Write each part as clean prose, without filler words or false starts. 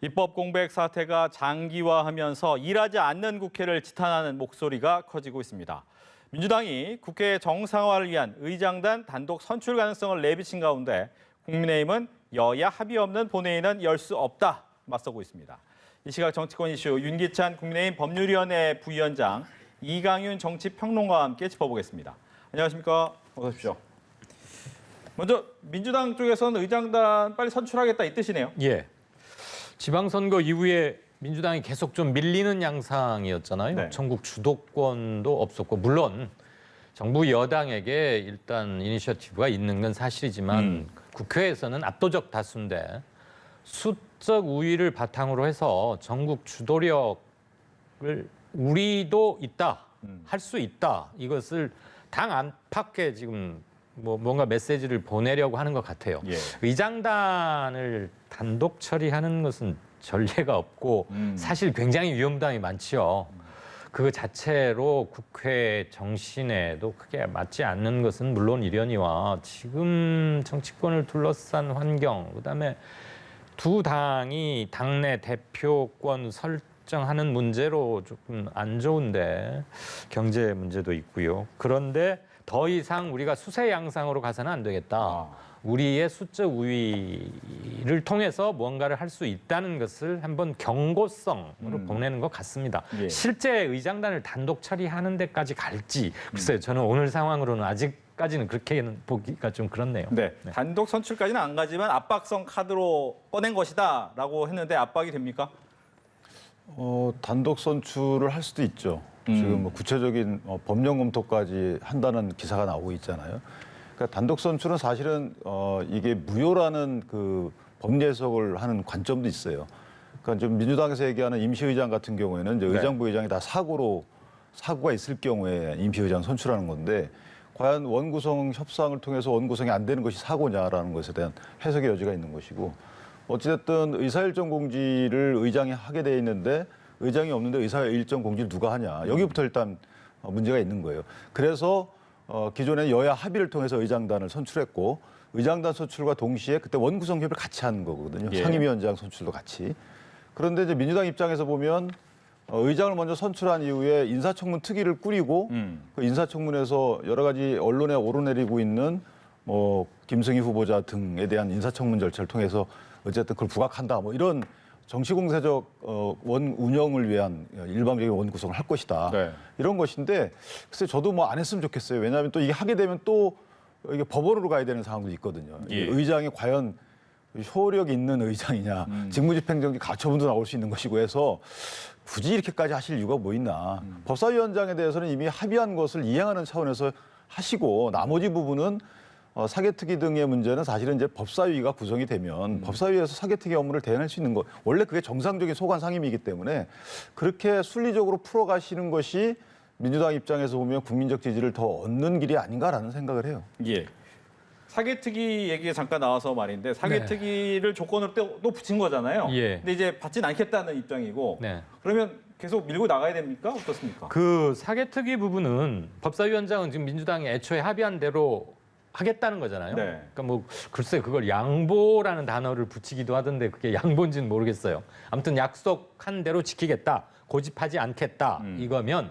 입법 공백 사태가 장기화하면서 일하지 않는 국회를 지탄하는 목소리가 커지고 있습니다. 민주당이 국회 정상화를 위한 의장단 단독 선출 가능성을 내비친 가운데 국민의힘은 여야 합의 없는 본회의는 열 수 없다 맞서고 있습니다. 이 시각 정치권 이슈 윤기찬 국민의힘 법률위원회 부위원장, 이강윤 정치평론가와 함께 짚어보겠습니다. 안녕하십니까? 어서 오십시오. 먼저 민주당 쪽에서는 의장단 빨리 선출하겠다 이 뜻이네요. 예. 지방선거 이후에 민주당이 계속 좀 밀리는 양상이었잖아요. 네. 전국 주도권도 없었고, 물론 정부 여당에게 일단 이니셔티브가 있는 건 사실이지만 국회에서는 압도적 다수인데 수적 우위를 바탕으로 해서 전국 주도력을 우리도 있다, 할 수 있다, 이것을 당 안팎에 지금 뭔가 메시지를 보내려고 하는 것 같아요. 예. 의장단을 단독 처리하는 것은 전례가 없고 사실 굉장히 위험당이 많지요. 그 자체로 국회 정신에도 크게 맞지 않는 것은 물론 이려니와 지금 정치권을 둘러싼 환경, 그다음에 두 당이 당내 대표권 설정하는 문제로 조금 안 좋은데 경제 문제도 있고요. 그런데 더 이상 우리가 수세 양상으로 가서는 안 되겠다. 우리의 수적 우위를 통해서 무언가를 할 수 있다는 것을 한번 경고성으로 보내는 것 같습니다. 예. 실제 의장단을 단독 처리하는 데까지 갈지 글쎄요. 저는 오늘 상황으로는 아직까지는 그렇게는 보기가 좀 그렇네요. 네, 단독 선출까지는 안 가지만 압박성 카드로 꺼낸 것이다라고 했는데 압박이 됩니까? 단독 선출을 할 수도 있죠. 지금 뭐 구체적인 법령 검토까지 한다는 기사가 나오고 있잖아요. 그러니까 단독 선출은 사실은 이게 무효라는 그 법리 해석을 하는 관점도 있어요. 그러니까 좀 민주당에서 얘기하는 임시의장 같은 경우에는 이제 의장 부의장이 다 사고가 있을 경우에 임시의장 선출하는 건데 과연 원구성 협상을 통해서 원구성이 안 되는 것이 사고냐라는 것에 대한 해석의 여지가 있는 것이고 어찌됐든 의사일정 공지를 의장이 하게 돼 있는데 의장이 없는데 의사일정 공지를 누가 하냐. 여기부터 일단 문제가 있는 거예요. 그래서 기존에 여야 합의를 통해서 의장단을 선출했고 의장단 선출과 동시에 그때 원구성 협의를 같이 하는 거거든요. 예. 상임위원장 선출도 같이. 그런데 이제 민주당 입장에서 보면 의장을 먼저 선출한 이후에 인사청문 특위를 꾸리고 그 인사청문에서 여러 가지 언론에 오르내리고 있는 뭐 김승희 후보자 등에 대한 인사청문 절차를 통해서 어쨌든 그걸 부각한다. 뭐 이런 정치공세적 원 운영을 위한 일방적인 원 구성을 할 것이다. 네. 이런 것인데 글쎄 저도 뭐 안 했으면 좋겠어요. 왜냐하면 또 이게 하게 되면 또 이게 법원으로 가야 되는 상황도 있거든요. 예. 의장이 과연 효력 있는 의장이냐, 직무집행정지 가처분도 나올 수 있는 것이고 해서 굳이 이렇게까지 하실 이유가 뭐 있나. 법사위원장에 대해서는 이미 합의한 것을 이행하는 차원에서 하시고 나머지 부분은 사개특위 등의 문제는 사실은 이제 법사위가 구성이 되면 법사위에서 사개특위 업무를 대행할 수 있는 것, 원래 그게 정상적인 소관 상임이기 때문에 그렇게 순리적으로 풀어가시는 것이 민주당 입장에서 보면 국민적 지지를 더 얻는 길이 아닌가라는 생각을 해요. 예. 사개특위 얘기가 잠깐 나와서 말인데 사개특위를 조건으로 또 붙인 거잖아요. 예. 근데 이제 받지는 않겠다는 입장이고 네. 그러면 계속 밀고 나가야 됩니까? 어떻습니까? 그 사개특위 부분은 법사위원장은 지금 민주당이 애초에 합의한 대로 하겠다는 거잖아요. 네. 그러니까 뭐 글쎄 그걸 양보라는 단어를 붙이기도 하던데 그게 양보인지는 모르겠어요. 아무튼 약속한 대로 지키겠다, 고집하지 않겠다 이거면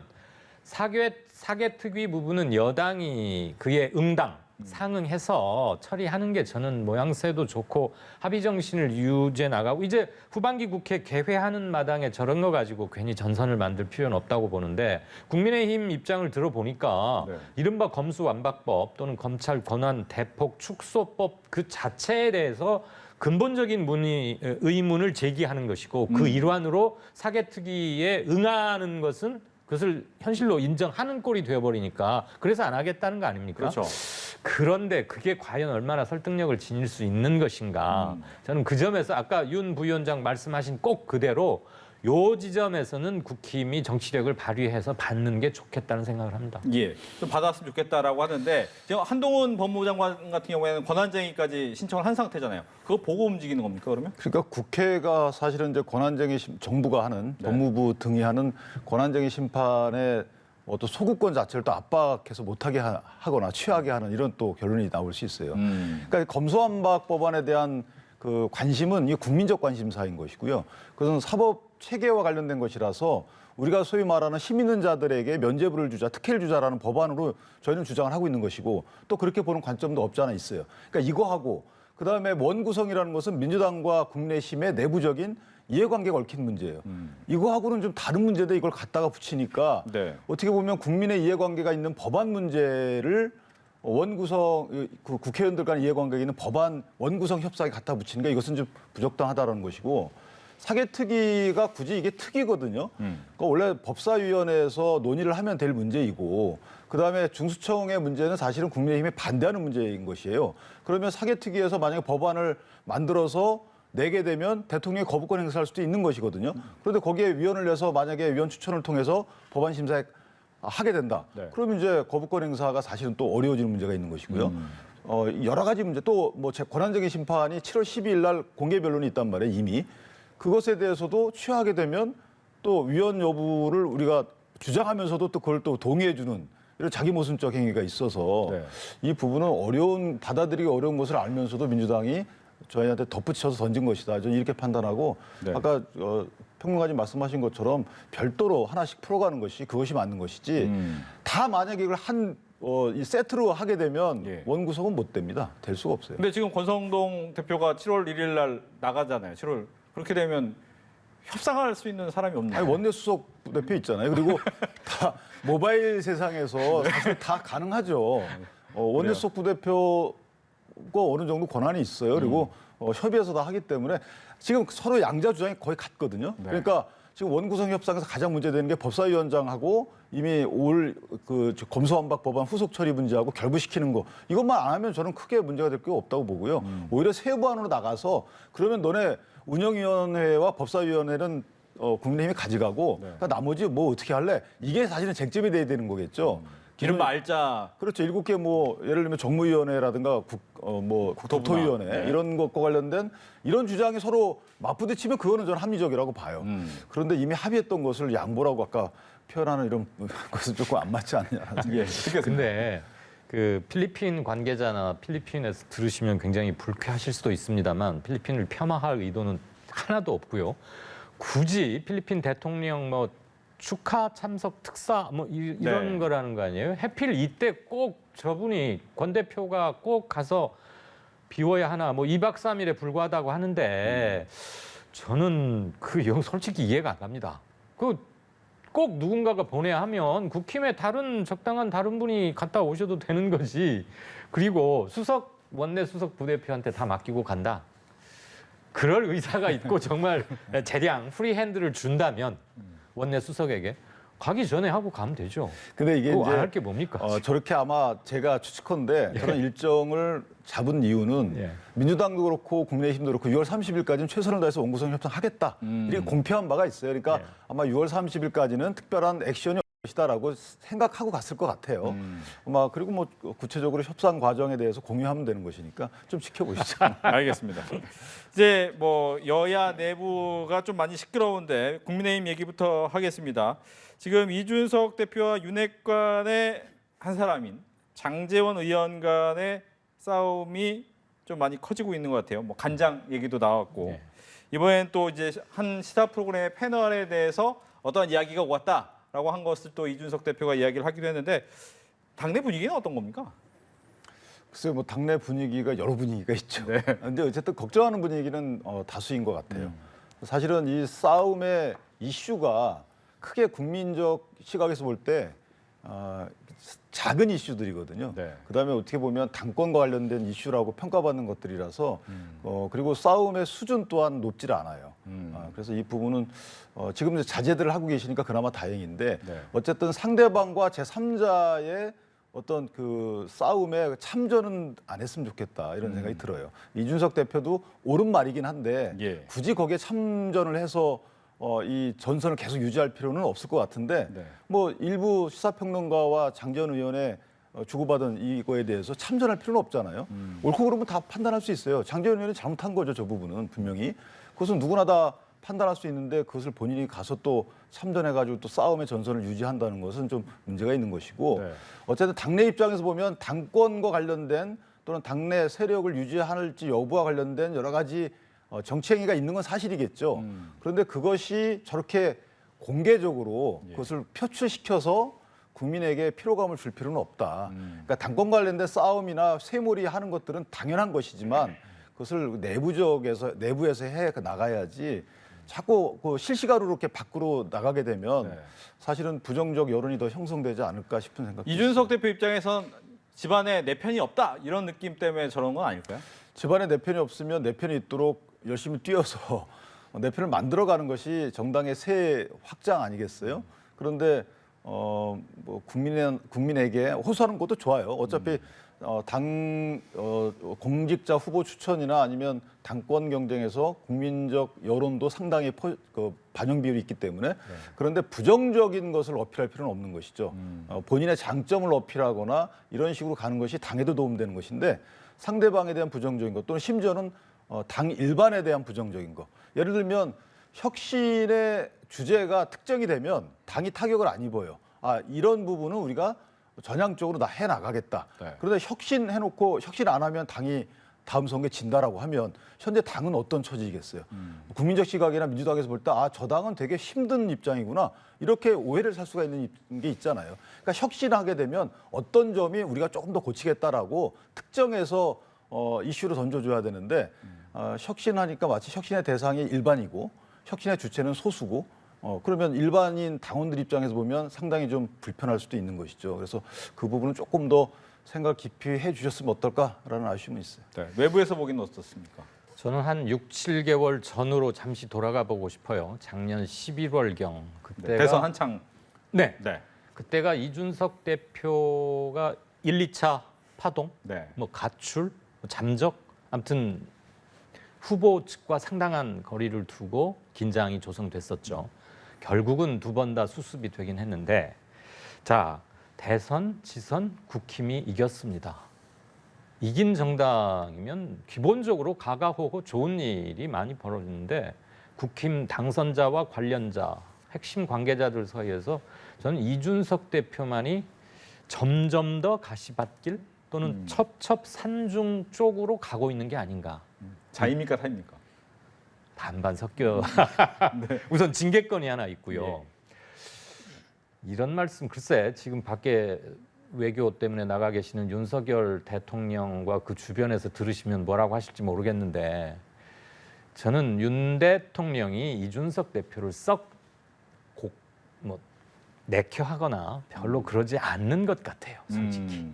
사개특위 부분은 여당이 그에 상응해서 처리하는 게 저는 모양새도 좋고 합의 정신을 유지해 나가고 이제 후반기 국회 개회하는 마당에 저런 거 가지고 괜히 전선을 만들 필요는 없다고 보는데 국민의힘 입장을 들어보니까 이른바 검수완박법 또는 검찰 권한 대폭 축소법 그 자체에 대해서 근본적인 의문을 제기하는 것이고 그 일환으로 사개특위에 응하는 것은 그것을 현실로 인정하는 꼴이 되어버리니까 그래서 안 하겠다는 거 아닙니까? 그렇죠. 그런데 그게 과연 얼마나 설득력을 지닐 수 있는 것인가. 저는 그 점에서 아까 윤 부위원장 말씀하신 꼭 그대로 요 지점에서는 국힘이 정치력을 발휘해서 받는 게 좋겠다는 생각을 합니다. 예, 좀 받았으면 좋겠다라고 하는데 지금 한동훈 법무부 장관 같은 경우에는 권한쟁의까지 신청을 한 상태잖아요. 그거 보고 움직이는 겁니까 그러면? 그러니까 국회가 사실은 이제 권한쟁의 정부가 하는 법무부 등이 하는 권한쟁의 심판의 어떤 소구권 자체를 또 압박해서 못하게 하거나 취하게 하는 이런 또 결론이 나올 수 있어요. 그러니까 검수완박 법안에 대한 그 관심은 이게 국민적 관심사인 것이고요. 그것은 사법 체계와 관련된 것이라서 우리가 소위 말하는 힘 있는 자들에게 면죄부를 주자, 특혜를 주자라는 법안으로 저희는 주장을 하고 있는 것이고 또 그렇게 보는 관점도 없지 않아 있어요. 그러니까 이거하고 그다음에 원구성이라는 것은 민주당과 국내심의 내부적인 이해관계가 얽힌 문제예요. 이거하고는 좀 다른 문제인데 이걸 갖다가 붙이니까 네. 어떻게 보면 국민의 이해관계가 있는 법안 문제를 원구성 그 국회의원들 간 이해관계가 있는 법안 원구성 협상에 갖다 붙이니까 이것은 좀 부적당하다는 것이고 사개특위가 굳이 이게 특위거든요. 그러니까 원래 법사위원회에서 논의를 하면 될 문제이고 그다음에 중수청의 문제는 사실은 국민의힘에 반대하는 문제인 것이에요. 그러면 사개특위에서 만약에 법안을 만들어서 내게 되면 대통령이 거부권 행사할 수도 있는 것이거든요. 그런데 거기에 위원을 내서 만약에 위원 추천을 통해서 법안 심사에 하게 된다. 네. 그러면 이제 거부권 행사가 사실은 또 어려워지는 문제가 있는 것이고요. 여러 가지 문제 또 뭐 권한적인 심판이 7월 12일 날 공개 변론이 있단 말이에요. 이미 그것에 대해서도 취하게 되면 또 위원 여부를 우리가 주장하면서도 또 그걸 또 동의해주는 이런 자기 모순적 행위가 있어서 네. 이 부분은 받아들이기 어려운 것을 알면서도 민주당이 저희한테 덧붙여서 던진 것이다. 저는 이렇게 판단하고 네. 아까 평론가님 말씀하신 것처럼 별도로 하나씩 풀어가는 것이 그것이 맞는 것이지 다 만약에 이걸 이 세트로 하게 되면 예. 원구성은 못 됩니다. 될 수가 없어요. 근데 지금 권성동 대표가 7월 1일 날 나가잖아요. 7월 그렇게 되면 협상할 수 있는 사람이 없나요? 아니, 원내 수석 대표 있잖아요. 그리고 다 모바일 세상에서 사실 다 가능하죠. 원내 수석 부대표가 어느 정도 권한이 있어요. 그리고 협의해서 다 하기 때문에 지금 서로 양자 주장이 거의 같거든요. 네. 그러니까 지금 원구성 협상에서 가장 문제되는 게 법사위원장하고 이미 올 그 검수완박 법안 후속 처리 문제하고 결부시키는 거 이것만 안 하면 저는 크게 문제가 될 게 없다고 보고요. 오히려 세부안으로 나가서 그러면 너네 운영위원회와 법사위원회는 국민의힘이 가져가고 네. 그러니까 나머지 뭐 어떻게 할래? 이게 사실은 쟁점이 돼야 되는 거겠죠. 이른바 알짜. 그렇죠. 7개 뭐 예를 들면 정무위원회라든가 국토위원회 네. 이런 것과 관련된 이런 주장이 서로 맞부딪히면 그거는 저는 합리적이라고 봐요. 그런데 이미 합의했던 것을 양보라고 아까 표현하는 이런 것은 조금 안 맞지 않느냐. 예. 근데 그 필리핀 관계자나 필리핀에서 들으시면 굉장히 불쾌하실 수도 있습니다만 필리핀을 폄하할 의도는 하나도 없고요. 굳이 필리핀 대통령 뭐 축하 참석 특사 뭐 이런 네. 거라는 거 아니에요? 하필 이때 꼭 저분이 권 대표가 꼭 가서 비워야 하나 뭐 2박 3일에 불과하다고 하는데 저는 솔직히 이해가 안 갑니다. 꼭 누군가가 보내야 하면 국힘에 적당한 다른 분이 갔다 오셔도 되는 거지. 그리고 원내 수석 부대표한테 다 맡기고 간다. 그럴 의사가 있고 정말 재량 프리핸드를 준다면 원내 수석에게 가기 전에 하고 가면 되죠. 근데 이게 안 이제 할 게 뭡니까? 저렇게 아마 제가 추측컨대 저는 일정을 잡은 이유는 예. 민주당도 그렇고 국민의힘도 그렇고 6월 30일까지는 최선을 다해서 원구성 협상하겠다. 이렇게 공표한 바가 있어요. 그러니까 예. 아마 6월 30일까지는 특별한 액션이 없을 것이다라고 생각하고 갔을 것 같아요. 아마 그리고 뭐 구체적으로 협상 과정에 대해서 공유하면 되는 것이니까 좀 지켜보시죠. 알겠습니다. 이제 뭐 여야 내부가 좀 많이 시끄러운데 국민의힘 얘기부터 하겠습니다. 지금 이준석 대표와 윤핵관의 한 사람인 장제원 의원 간의 싸움이 좀 많이 커지고 있는 것 같아요. 뭐 간장 얘기도 나왔고 네. 이번엔 또 이제 한 시사 프로그램의 패널에 대해서 어떤 이야기가 왔다라고 한 것을 또 이준석 대표가 이야기를 하기도 했는데 당내 분위기는 어떤 겁니까? 글쎄요, 뭐 당내 분위기가 여러 분위기가 있죠. 근데 어쨌든 걱정하는 분위기는 다수인 것 같아요. 사실은 이 싸움의 이슈가 크게 국민적 시각에서 볼 때 작은 이슈들이거든요. 네. 그다음에 어떻게 보면 당권과 관련된 이슈라고 평가받는 것들이라서 그리고 싸움의 수준 또한 높지를 않아요. 그래서 이 부분은 지금 이제 자제들을 하고 계시니까 그나마 다행인데 네. 어쨌든 상대방과 제3자의 어떤 그 싸움에 참전은 안 했으면 좋겠다 이런 생각이 들어요. 이준석 대표도 옳은 말이긴 한데 예. 굳이 거기에 참전을 해서 이 전선을 계속 유지할 필요는 없을 것 같은데 네. 뭐 일부 시사평론가와 장제원 의원의 주고받은 이거에 대해서 참전할 필요는 없잖아요. 옳고 그름은 다 판단할 수 있어요. 장제원 의원이 잘못한 거죠. 저 부분은 분명히. 그것은 누구나 다 판단할 수 있는데 그것을 본인이 가서 또 참전해가지고 또 싸움의 전선을 유지한다는 것은 좀 문제가 있는 것이고 네. 어쨌든 당내 입장에서 보면 당권과 관련된 또는 당내 세력을 유지할지 여부와 관련된 여러 가지 정치 행위가 있는 건 사실이겠죠. 그런데 그것이 저렇게 공개적으로 그것을 표출시켜서 국민에게 피로감을 줄 필요는 없다. 그러니까 당권 관련된 싸움이나 쇠몰이 하는 것들은 당연한 것이지만 그것을 내부에서 해 나가야지 자꾸 그 실시간으로 이렇게 밖으로 나가게 되면 사실은 부정적 여론이 더 형성되지 않을까 싶은 생각이 이준석 대표 입장에선 집안에 내 편이 없다 이런 느낌 때문에 저런 건 아닐까요? 집안에 내 편이 없으면 내 편이 있도록 열심히 뛰어서 내 편을 만들어가는 것이 정당의 새 확장 아니겠어요? 그런데 뭐 국민에게 호소하는 것도 좋아요. 어차피 공직자 후보 추천이나 아니면 당권 경쟁에서 국민적 여론도 상당히 반영 비율이 있기 때문에 그런데 부정적인 것을 어필할 필요는 없는 것이죠. 본인의 장점을 어필하거나 이런 식으로 가는 것이 당에도 도움되는 것인데 상대방에 대한 부정적인 것 또는 심지어는 당 일반에 대한 부정적인 것. 예를 들면 혁신의 주제가 특정이 되면 당이 타격을 안 입어요. 이런 부분은 우리가 전향적으로 해 나가겠다. 네. 그런데 혁신해놓고 혁신 안 하면 당이 다음 선거에 진다라고 하면 현재 당은 어떤 처지이겠어요? 국민적 시각이나 민주당에서 볼 때 저 당은 되게 힘든 입장이구나 이렇게 오해를 살 수가 있는 게 있잖아요. 그러니까 혁신하게 되면 어떤 점이 우리가 조금 더 고치겠다라고 특정해서 이슈로 던져줘야 되는데 혁신하니까 마치 혁신의 대상이 일반이고 혁신의 주체는 소수고 그러면 일반인 당원들 입장에서 보면 상당히 좀 불편할 수도 있는 것이죠. 그래서 그 부분은 조금 더 생각 깊이 해주셨으면 어떨까라는 아쉬움이 있어요. 네. 외부에서 보기는 어떻습니까? 저는 한 6, 7개월 전으로 잠시 돌아가 보고 싶어요. 작년 11월경 그때가 대선 한창. 네. 네. 그때가 이준석 대표가 1, 2차 파동, 네. 뭐 가출, 잠적, 아무튼 후보 측과 상당한 거리를 두고 긴장이 조성됐었죠. 결국은 두 번 다 수습이 되긴 했는데 자 대선, 지선, 국힘이 이겼습니다. 이긴 정당이면 기본적으로 가가호호 좋은 일이 많이 벌어지는데 국힘 당선자와 관련자, 핵심 관계자들 사이에서 저는 이준석 대표만이 점점 더 가시밭길 또는 첩첩산중 쪽으로 가고 있는 게 아닌가. 자입니까 타입니까? 반반 섞여. 우선 징계권이 하나 있고요. 이런 말씀 글쎄 지금 밖에 외교 때문에 나가 계시는 윤석열 대통령과 그 주변에서 들으시면 뭐라고 하실지 모르겠는데 저는 윤 대통령이 이준석 대표를 내켜하거나 별로 그러지 않는 것 같아요. 솔직히.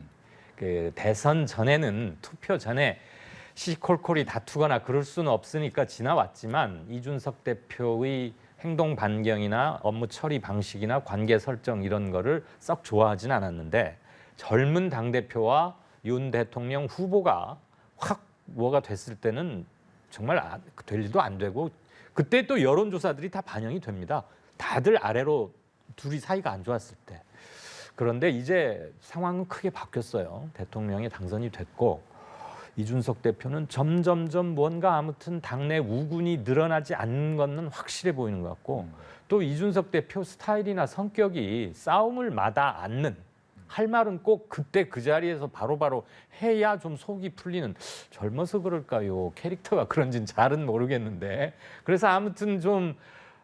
그 대선 전에는 투표 전에 시시콜콜이 다투거나 그럴 수는 없으니까 지나왔지만 이준석 대표의 행동 반경이나 업무 처리 방식이나 관계 설정 이런 거를 썩 좋아하진 않았는데 젊은 당대표와 윤 대통령 후보가 확 뭐가 됐을 때는 정말 될 일도 안 되고 그때 또 여론조사들이 다 반영이 됩니다. 다들 아래로 둘이 사이가 안 좋았을 때. 그런데 이제 상황은 크게 바뀌었어요. 대통령이 당선이 됐고 이준석 대표는 점점점 뭔가 아무튼 당내 우군이 늘어나지 않는 것은 확실해 보이는 것 같고 또 이준석 대표 스타일이나 성격이 싸움을 마다 않는 할 말은 꼭 그때 그 자리에서 바로바로 해야 좀 속이 풀리는 젊어서 그럴까요? 캐릭터가 그런지는 잘은 모르겠는데 그래서 아무튼 좀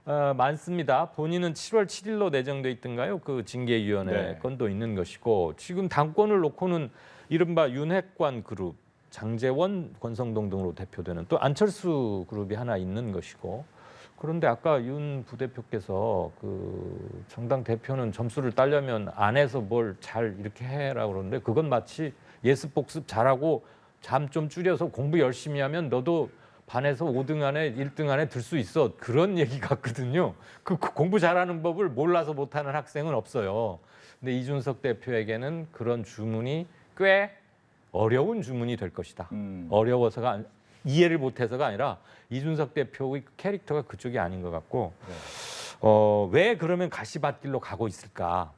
많습니다. 본인은 7월 7일로 내정돼 있던가요? 그 징계위원회 건도 있는 것이고 지금 당권을 놓고는 이른바 윤핵관 그룹 장제원, 권성동 등으로 대표되는 또 안철수 그룹이 하나 있는 것이고 그런데 아까 윤 부대표께서 그 정당 대표는 점수를 따려면 안에서 뭘 잘 이렇게 해라고 그러는데 그건 마치 예습 복습 잘하고 잠 좀 줄여서 공부 열심히 하면 너도 반에서 5등 안에 1등 안에 들 수 있어 그런 얘기 같거든요. 그 공부 잘하는 법을 몰라서 못하는 학생은 없어요. 근데 이준석 대표에게는 그런 주문이 꽤 어려운 주문이 될 것이다. 어려워서가 이해를 못해서가 아니라 이준석 대표의 캐릭터가 그쪽이 아닌 것 같고 왜 그러면 가시밭길로 가고 있을까?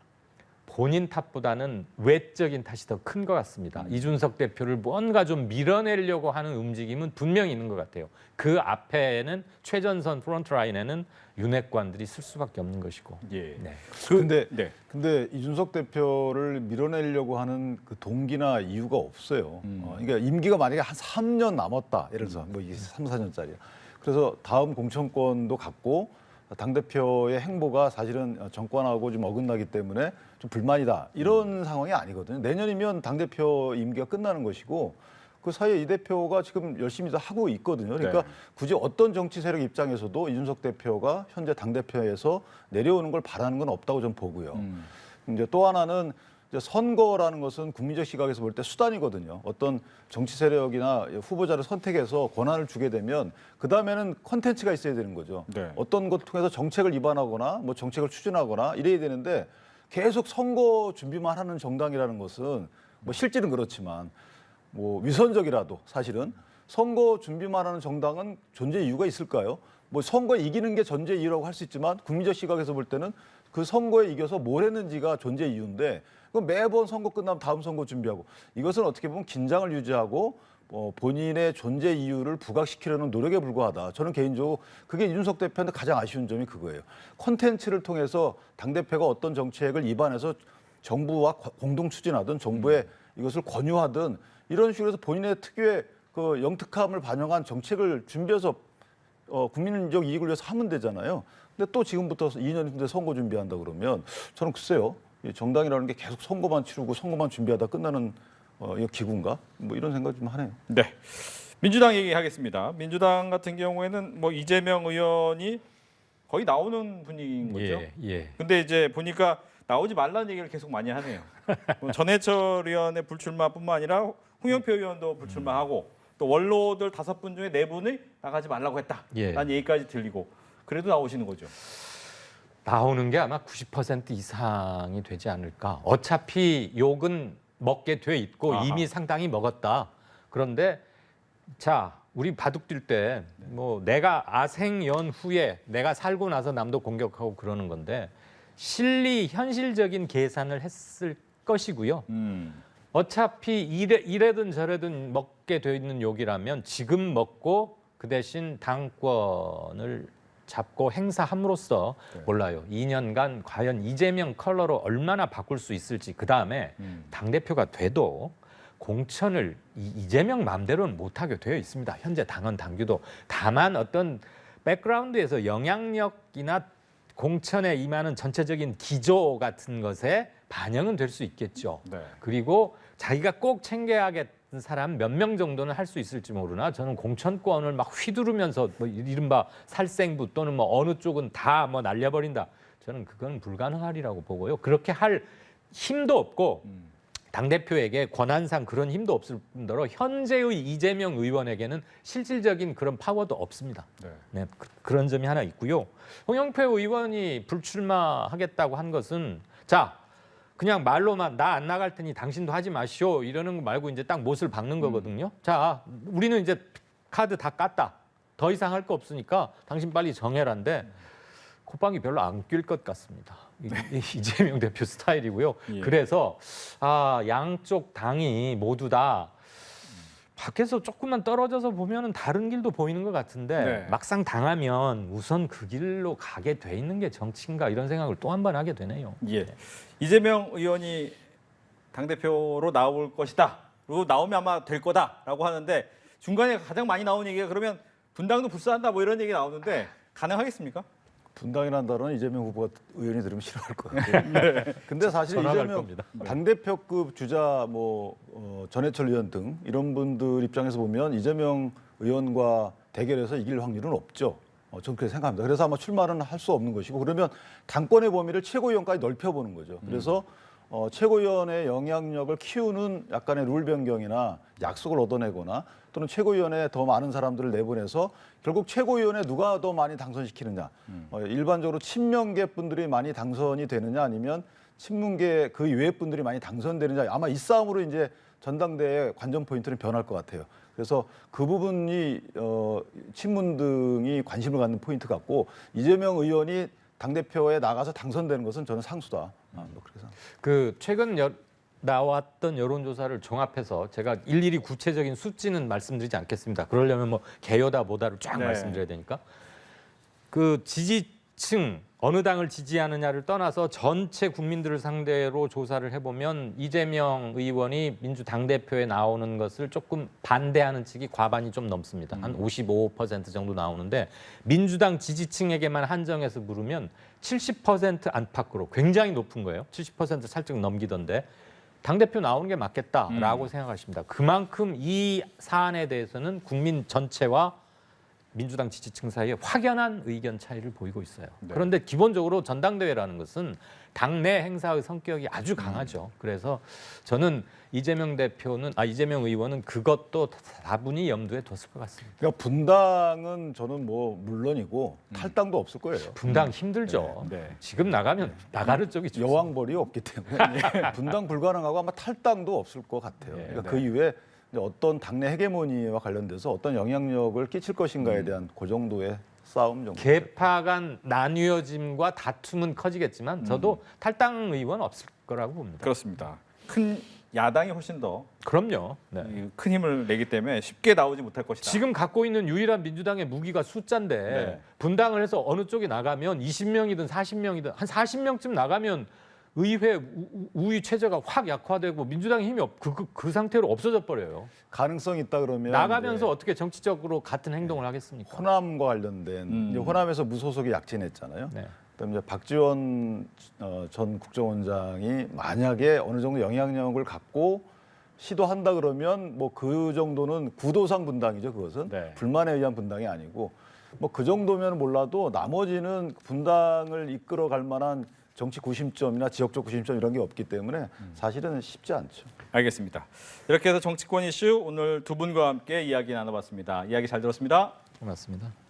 본인 탓보다는 외적인 탓이 더 큰 것 같습니다. 이준석 대표를 뭔가 좀 밀어내려고 하는 움직임은 분명히 있는 것 같아요. 그 앞에는 최전선 프론트라인에는 윤핵관들이 쓸 수밖에 없는 것이고. 예. 네. 근데 이준석 대표를 밀어내려고 하는 그 동기나 이유가 없어요. 그러니까 임기가 만약에 한 3년 남았다. 예를 들어서 뭐 이게 3, 4년짜리야. 그래서 다음 공천권도 갖고 당대표의 행보가 사실은 정권하고 좀 어긋나기 때문에 좀 불만이다. 이런 상황이 아니거든요. 내년이면 당대표 임기가 끝나는 것이고 그 사이에 이 대표가 지금 열심히 다 하고 있거든요. 그러니까 네. 굳이 어떤 정치 세력 입장에서도 이준석 대표가 현재 당대표에서 내려오는 걸 바라는 건 없다고 좀 보고요. 이제 또 하나는 이제 선거라는 것은 국민적 시각에서 볼 때 수단이거든요. 어떤 정치 세력이나 후보자를 선택해서 권한을 주게 되면 그 다음에는 컨텐츠가 있어야 되는 거죠. 네. 어떤 것 통해서 정책을 입안하거나 뭐 정책을 추진하거나 이래야 되는데 계속 선거 준비만 하는 정당이라는 것은 뭐 실질은 그렇지만 뭐 위선적이라도 사실은 선거 준비만 하는 정당은 존재 이유가 있을까요? 뭐 선거에 이기는 게 존재 이유라고 할 수 있지만 국민적 시각에서 볼 때는 그 선거에 이겨서 뭘 했는지가 존재 이유인데 그럼 매번 선거 끝나면 다음 선거 준비하고 이것은 어떻게 보면 긴장을 유지하고 본인의 존재 이유를 부각시키려는 노력에 불과하다. 저는 개인적으로 그게 이준석 대표한테 가장 아쉬운 점이 그거예요. 콘텐츠를 통해서 당대표가 어떤 정책을 입안해서 정부와 공동 추진하든 정부에 이것을 권유하든 이런 식으로 해서 본인의 특유의 그 영특함을 반영한 정책을 준비해서 국민적 이익을 위해서 하면 되잖아요. 근데 또 지금부터 2년 후에 선거 준비한다 그러면 저는 글쎄요. 이 정당이라는 게 계속 선거만 치르고 선거만 준비하다 끝나는 이 기구인가? 뭐 이런 생각 좀 하네요. 네. 민주당 얘기하겠습니다. 민주당 같은 경우에는 뭐 이재명 의원이 거의 나오는 분위기인 거죠. 예, 예. 근데 이제 보니까 나오지 말라는 얘기를 계속 많이 하네요. 뭐 전해철 의원의 불출마뿐만 아니라 홍영표 의원도 불출마하고 또 원로들 5분 중에 4분이 나가지 말라고 했다라는 예. 얘기까지 들리고 그래도 나오시는 거죠. 나오는 게 아마 90% 이상이 되지 않을까. 어차피 욕은 먹게 돼 있고 아하. 이미 상당히 먹었다. 그런데 자, 우리 바둑 뛸 때 뭐 내가 아생연 후에 내가 살고 나서 남도 공격하고 그러는 건데 현실적인 계산을 했을 것이고요. 어차피 이래든 저래든 먹게 돼 있는 욕이라면 지금 먹고 그 대신 당권을 잡고 행사함으로써 몰라요. 2년간 과연 이재명 컬러로 얼마나 바꿀 수 있을지 그다음에 당대표가 돼도 공천을 이재명 마음대로는 못하게 되어 있습니다. 현재 당헌 당규도. 다만 어떤 백그라운드에서 영향력이나 공천에 임하는 전체적인 기조 같은 것에 반영은 될 수 있겠죠. 네. 그리고 자기가 꼭 챙겨야겠는 사람 몇 명 정도는 할 수 있을지 모르나 저는 공천권을 막 휘두르면서 뭐 이른바 살생부 또는 뭐 어느 쪽은 다 뭐 날려버린다. 저는 그건 불가능하리라고 보고요. 그렇게 할 힘도 없고 당대표에게 권한상 그런 힘도 없을 뿐더러 현재의 이재명 의원에게는 실질적인 그런 파워도 없습니다. 네, 그런 점이 하나 있고요. 홍영표 의원이 불출마하겠다고 한 것은 자 그냥 말로만 나 안 나갈 테니 당신도 하지 마시오 이러는 거 말고 이제 딱 못을 박는 거거든요. 자 우리는 이제 카드 다 깠다. 더 이상 할 거 없으니까 당신 빨리 정해라인데 콧방이 별로 안 낄 것 같습니다. 이재명 대표 스타일이고요. 예. 그래서 양쪽 당이 모두 다 밖에서 조금만 떨어져서 보면은 다른 길도 보이는 것 같은데 네. 막상 당하면 우선 그 길로 가게 돼 있는 게 정치인가 이런 생각을 또 한 번 하게 되네요. 예. 이재명 의원이 당대표로 나올 것이다. 그리고 나오면 아마 될 거다라고 하는데 중간에 가장 많이 나온 얘기가 그러면 분당도 불사한다 뭐 이런 얘기 나오는데 가능하겠습니까? 분당이라는 단어는 이재명 후보가 의원이 들으면 싫어할 것 같아요. 근데 사실 전화갈 이재명 겁니다. 당대표급 주자 전해철 의원 등 이런 분들 입장에서 보면 이재명 의원과 대결해서 이길 확률은 없죠. 저는 그렇게 생각합니다. 그래서 아마 출마는 할 수 없는 것이고 그러면 당권의 범위를 최고위원까지 넓혀보는 거죠. 그래서 최고위원의 영향력을 키우는 약간의 룰 변경이나 약속을 얻어내거나 또는 최고위원회 더 많은 사람들을 내보내서 결국 최고위원회 누가 더 많이 당선시키느냐. 일반적으로 친명계 분들이 많이 당선이 되느냐 아니면 친문계 그 이외의 분들이 많이 당선되느냐. 아마 이 싸움으로 이제 전당대회 관전 포인트는 변할 것 같아요. 그래서 그 부분이 친문 등이 관심을 갖는 포인트 같고 이재명 의원이 당대표에 나가서 당선되는 것은 저는 상수다. 뭐 그렇게 생각합니다. 그 최근 나왔던 여론조사를 종합해서 제가 일일이 구체적인 수치는 말씀드리지 않겠습니다. 그러려면 뭐 개요다 뭐다를 쫙 네. 말씀드려야 되니까. 그 지지층 어느 당을 지지하느냐를 떠나서 전체 국민들을 상대로 조사를 해보면 이재명 의원이 민주당 대표에 나오는 것을 조금 반대하는 측이 과반이 좀 넘습니다. 한 55% 정도 나오는데 민주당 지지층에게만 한정해서 물으면 70% 안팎으로 굉장히 높은 거예요. 70% 살짝 넘기던데 당대표 나오는 게 맞겠다라고 생각하십니다. 그만큼 이 사안에 대해서는 국민 전체와 민주당 지지층 사이에 확연한 의견 차이를 보이고 있어요. 네. 그런데 기본적으로 전당대회라는 것은 당내 행사의 성격이 아주 강하죠. 그래서 저는 이재명 의원은 그것도 다분히 염두에 뒀을 것 같습니다. 그러니까 분당은 저는 뭐 물론이고 탈당도 없을 거예요. 분당 힘들죠. 네. 지금 나가면 나가는 쪽이 좋습니다. 여왕벌이 없기 때문에 분당 불가능하고 아마 탈당도 없을 것 같아요. 그러니까 그 이후에 이제 어떤 당내 헤게모니와 관련돼서 어떤 영향력을 끼칠 것인가에 대한 그 정도의 싸움 정도. 계파 간 나뉘어짐과 다툼은 커지겠지만 저도 탈당 의원 없을 거라고 봅니다. 그렇습니다. 큰 야당이 훨씬 더 그럼요. 네. 큰 힘을 내기 때문에 쉽게 나오지 못할 것이다. 지금 갖고 있는 유일한 민주당의 무기가 숫자인데 네. 분당을 해서 어느 쪽에 나가면 20명이든 40명이든 한 40명쯤 나가면 의회 우위 체제가 확 약화되고 민주당의 힘이 그 상태로 없어져 버려요. 가능성이 있다 그러면 나가면서 이제 어떻게 정치적으로 같은 행동을 하겠습니까? 호남과 관련된 이제 호남에서 무소속이 약진했잖아요. 네. 그다음에 이제 박지원 전 국정원장이 만약에 어느 정도 영향력을 갖고 시도한다 그러면 뭐 그 정도는 구도상 분당이죠. 그것은 네. 불만에 의한 분당이 아니고 뭐 그 정도면 몰라도 나머지는 분당을 이끌어갈 만한 정치 구심점이나 지역적 구심점 이런 게 없기 때문에 사실은 쉽지 않죠. 알겠습니다. 이렇게 해서 정치권 이슈 오늘 두 분과 함께 이야기 나눠봤습니다. 이야기 잘 들었습니다. 고맙습니다.